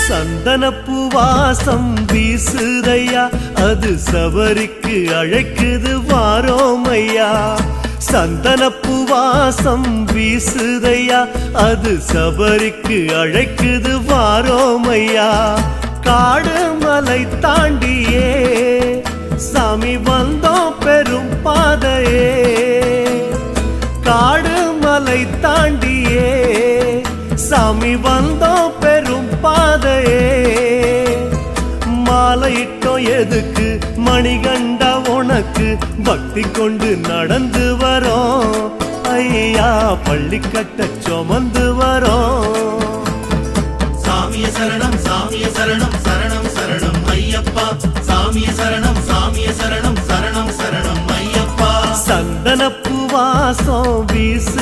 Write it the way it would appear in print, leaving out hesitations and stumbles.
சந்தனப்பு வாசம் வீசுதையா, அது சபரிக்கு அழைக்குது வாரோமையா. சந்தனப்பு வாசம் வீசுதையா, அது சபரிக்கு அழைக்குது வாரோமையா. காடு மலை தாண்டியே சாமி வந்தோம் பெரும் பாதையே. காடு மலை தாண்டியே சாமி வந்தோம் பெரும் பாதையே. மாலையிட்டோம் எதுக்கு மணிகண்டா உனக்கு, பக்தி கொண்டு நடந்து வரோம் ஐயா, பள்ளி கட்ட சுமந்து வரோம். சாமிய சரணம் சாமிய சரணம் சரணம் சரணம் ஐயப்பா. சாமிய சரணம் சாமிய சரணம் சரணம் சரணம் ஐயப்பா. சந்தனப்பு வாசம் வீசு